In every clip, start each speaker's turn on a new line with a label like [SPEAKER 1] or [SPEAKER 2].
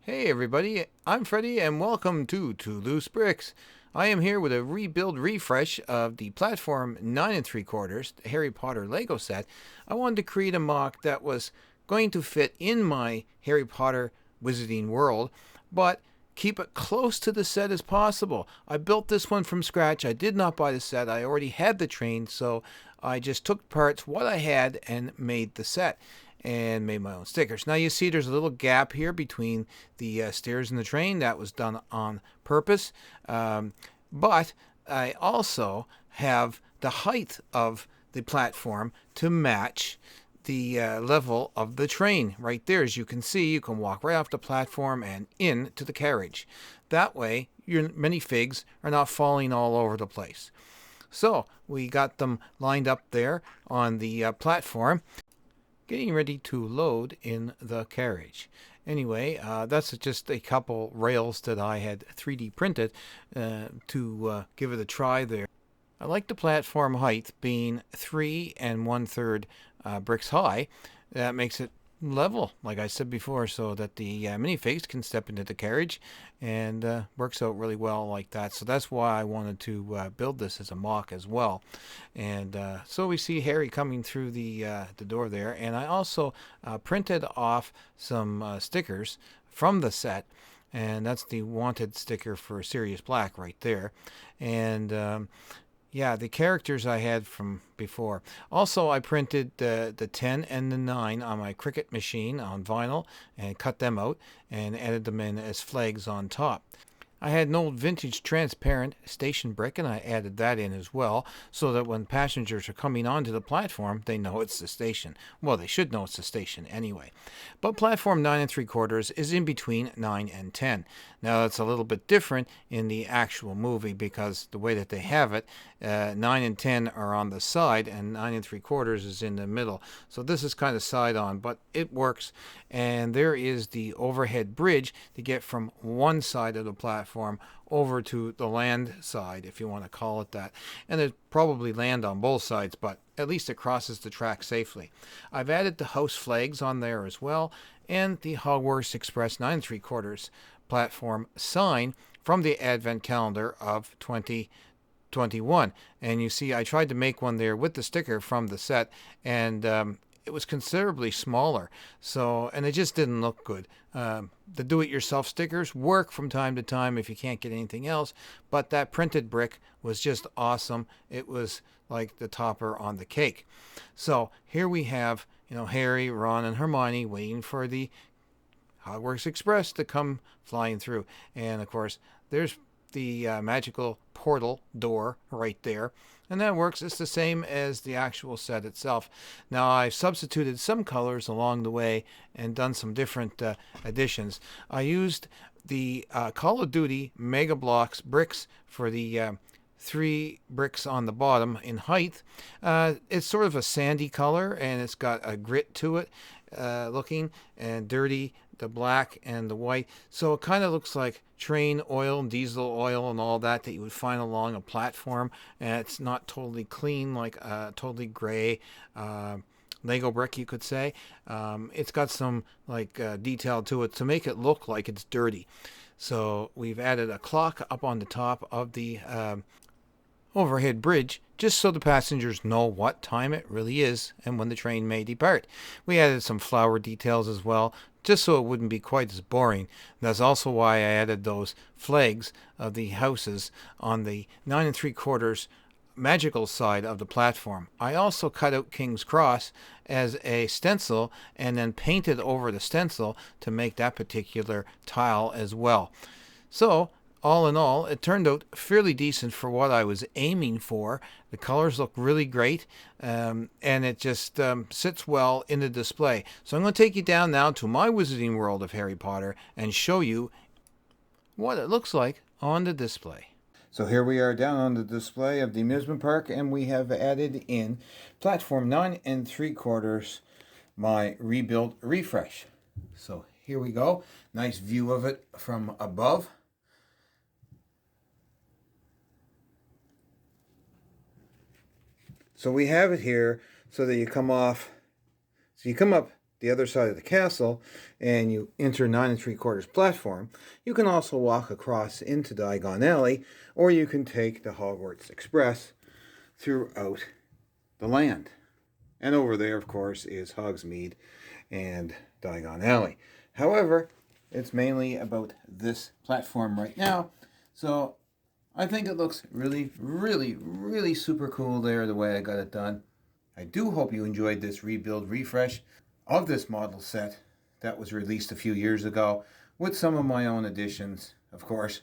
[SPEAKER 1] Hey everybody, I'm Freddie and welcome to Twoloosebricks. I am here with a rebuild refresh of the platform 9 3/4, the Harry Potter Lego set. I wanted to create a mock that was going to fit in my Harry Potter Wizarding World, but keep it close to the set as possible. I built this one from scratch. I did not buy the set. I already had the train, so I just took parts what I had and made the set and made my own stickers. Now you see there's a little gap here between the stairs and the train. That was done on purpose. But I also have the height of the platform to match the level of the train right there. As you can see, you can walk right off the platform and into the carriage. That way, your minifigs are not falling all over the place. So we got them lined up there on the platform, getting ready to load in the carriage. Anyway, that's just a couple rails that I had 3D printed to give it a try there. I like the platform height being 3 1/3 bricks high. That makes it level, like I said before, so that the minifigs can step into the carriage, and works out really well like that. So that's why I wanted to build this as a mock as well. And so we see Harry coming through the door there, and I also printed off some stickers from the set. And that's the wanted sticker for Sirius Black right there. And yeah, the characters I had from before. Also, I printed the 10 and the 9 on my Cricut machine on vinyl and cut them out and added them in as flags on top. I had an old vintage transparent station brick, and I added that in as well, so that when passengers are coming onto the platform, they know it's the station. Well, they should know it's the station anyway. But platform 9 3/4 is in between 9 and 10. Now, that's a little bit different in the actual movie because the way that they have it, 9 and 10 are on the side, and 9 3/4 is in the middle. So this is kind of side on, but it works. And there is the overhead bridge to get from one side of the platform over to the land side, if you want to call it that. And there's probably land on both sides, but at least it crosses the track safely. I've added the house flags on there as well, and the Hogwarts Express 9 3/4 platform sign from the Advent calendar of 2021. And you see, I tried to make one there with the sticker from the set, and it was considerably smaller. So, and it just didn't look good. The do-it-yourself stickers work from time to time if you can't get anything else, but that printed brick was just awesome. It was like the topper on the cake. So here we have, Harry, Ron, and Hermione waiting for the Hogwarts Express to come flying through. And of course, there's the magical portal door right there. And that works. It's the same as the actual set itself. Now, I've substituted some colors along the way and done some different additions. I used the Call of Duty Mega Blocks bricks for the 3 bricks on the bottom in height. It's sort of a sandy color, and it's got a grit to it looking, and dirty, the black and the white. So it kind of looks like train oil and diesel oil and all that you would find along a platform. And it's not totally clean, like totally gray Lego brick, you could say. It's got some detail to it to make it look like it's dirty. So we've added a clock up on the top of the overhead bridge, just so the passengers know what time it really is and when the train may depart. We added some flower details as well, just so it wouldn't be quite as boring. That's also why I added those flags of the houses on the 9 3/4 magical side of the platform. I also cut out King's Cross as a stencil and then painted over the stencil to make that particular tile as well. So all in all, it turned out fairly decent for what I was aiming for. The colors look really great, and it just sits well in the display. So I'm going to take you down now to my Wizarding World of Harry Potter and show you what it looks like on the display. So here we are down on the display of the amusement park, and we have added in platform 9 3/4, my rebuild refresh. So here we go. Nice view of it from above. So we have it here so that you come off. So you come up the other side of the castle and you enter 9 3/4 platform, you can also walk across into Diagon Alley, or you can take the Hogwarts Express throughout the land. And over there, of course, is Hogsmeade and Diagon Alley. However, it's mainly about this platform right now. So I think it looks really, really, really super cool there, the way I got it done. I do hope you enjoyed this rebuild refresh of this model set that was released a few years ago, with some of my own additions, of course,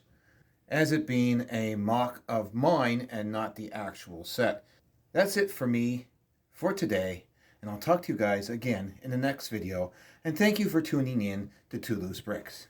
[SPEAKER 1] as it being a mock of mine and not the actual set. That's it for me for today, and I'll talk to you guys again in the next video, and thank you for tuning in to Twoloosebricks.